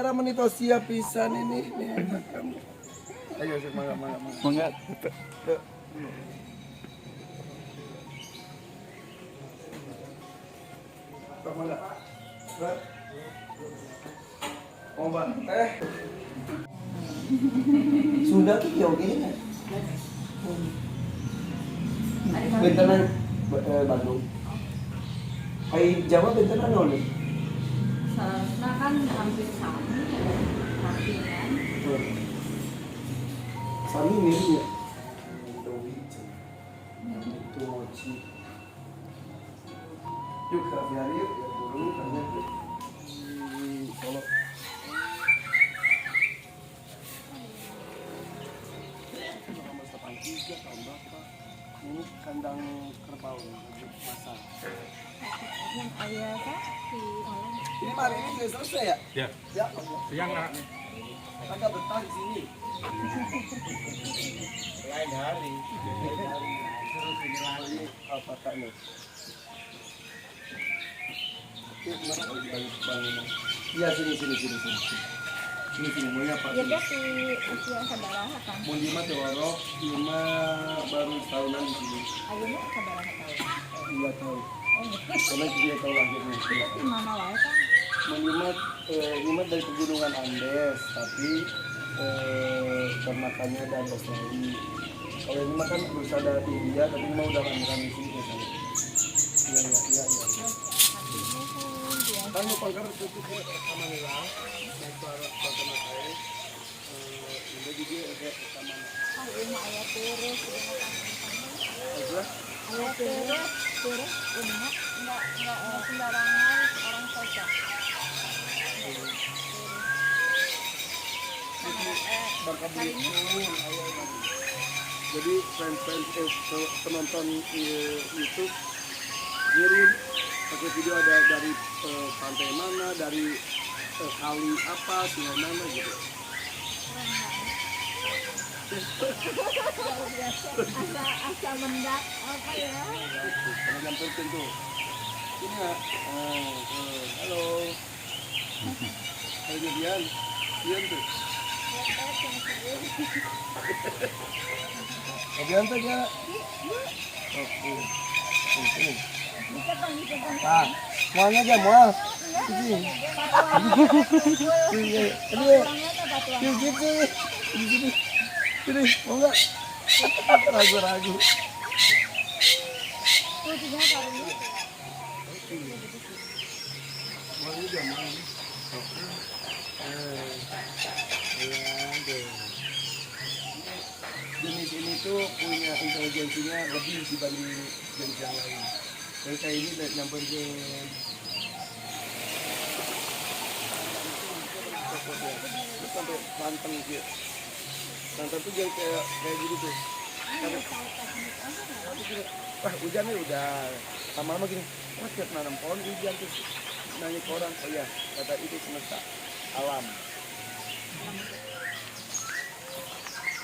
acara menito siap pisan ini enak kamu. Ayo mangga. Mangga. Mangga. Mbak, Sunda ki oke nya. Bentenan Bandung. Ai Jawa bentenan naon? Seharusnya kan hampir sama, tapi kan Sami mirip ya. Itu mochi. Yuk ke biar yuk ya dulu tanya tuh. Kalau tahun berapa? Ini kandang kerbau masak. yang ayah kan di alam. Ini hari ini sudah selesai ya? Ya. Ya. Siang nak. Agak betah di sini. Lain hari. Suruh sini lagi apa taknya? Iya sini mau apa? Ya dia di usia sabaraha kan. Mau lima tewarok, lima baru tahunan di sini. Ayahnya sabaraha tahun. 2 tahun. Oh, gitu. Karena dia tahu lahirnya. Di mana wae kan? Lima dari pegunungan Andes, tapi termakannya dari Australia. Kalau ini makan berusaha dari India, tapi mau udah lama di sini biasanya. Iya. Kan mau pangkar itu sama nila, naik suara makai. Ini juga ada sama. Oh, ini ayah terus, Aja. ayah terus, ini enggak sembarangan orang cocok. Bangka Belitung, jadi fans penonton YouTube ngirim pakai video ada dari pantai mana, dari kali apa, sungai mana gitu. Asa mendak apa ya? Karena jam tertentu. Ini ya, halo. Halo Dian tuh. Dian tuh ya. Oke. Nah, semuanya aja mual. Ini. Ini, mau nggak? Ragu-ragu. Mau juga mau. Jenis ini tuh punya intelijensinya lebih dibanding jenis yang lain. Jadi kayak ini nyamper ke sampai lanteng gitu. Lanteng tuh yang kayak gitu tuh. Wah hujannya udah lama-lama gini. Wah tiap nanam pohon hujan tuh. Nanya ke orang, oh ya kata itu semesta alam.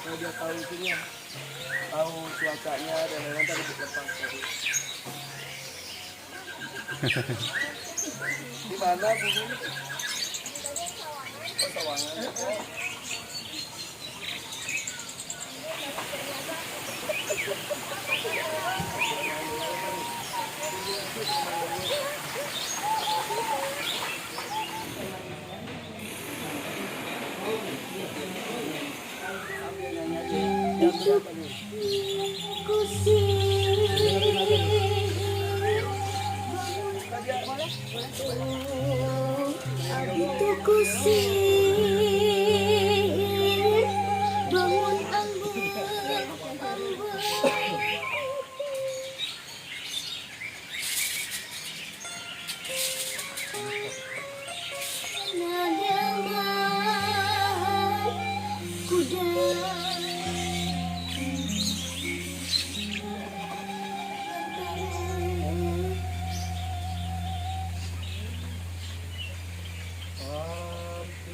Kalau dia tahu itunya, tahu cuacanya dan lain-lain tadi lepas. Di mana Bu? Oh, Sawangan. Itu kusir bangun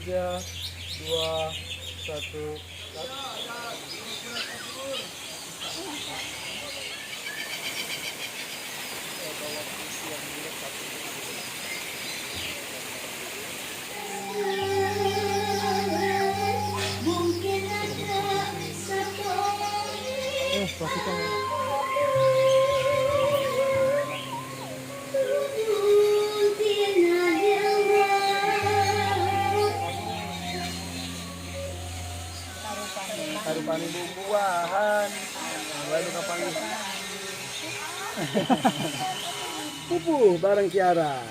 Tiga, dua, satu. Sarupani buah-buahan. Lalu kapan? Pupuh bareng Kiara.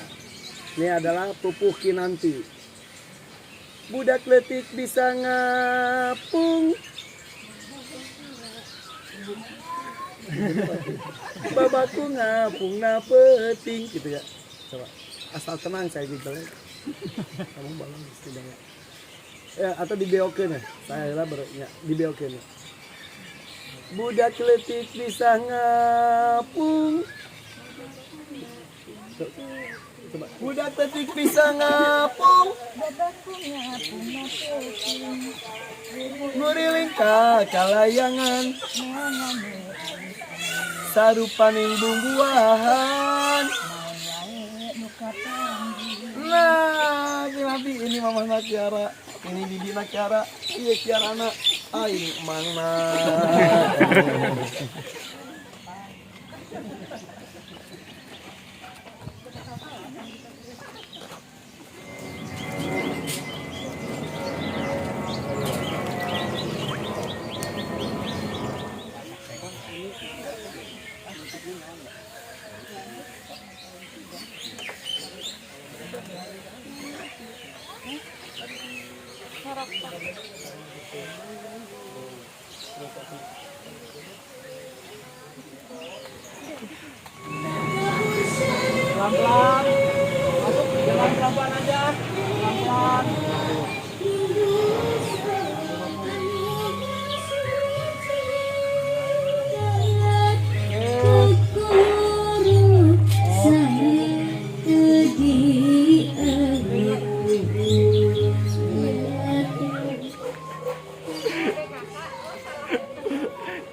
Ini adalah pupuh Kinanti. Budak letik bisa ngapung. Babaku ngapung na peting gitu ya. Coba asal tenang saya gitu ya. Kamu bangun setidaknya. Ya atau dibeokeun ya. Saya lah bernya dibeokeun ya. Budak letik bisa ngapung. Coba. Budak letik bisa ngapung. Bapakku ngapung ngapung. Nguriling ka kalayangan. Sarupaning bumbuahan. Nah, nanti ini mama Kiara, ini bibi Kiara, iya Kiara anak, ini mana? Pelan-pelan, masuk jalan pelan-pelan aja, pelan-pelan.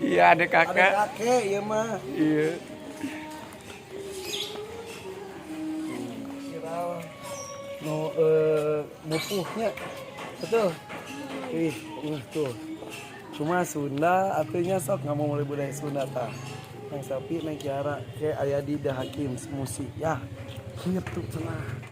Iya ada kakak. Ada kakek ya mah. Iya. No mupuhnya betul. Ih, tuh. Cuma Sunda artinya sok nggak mau mulai budaya Sunda ta. Yang sapi nang Kiara kayak aya di Hakim musik ya. Gitu cenah.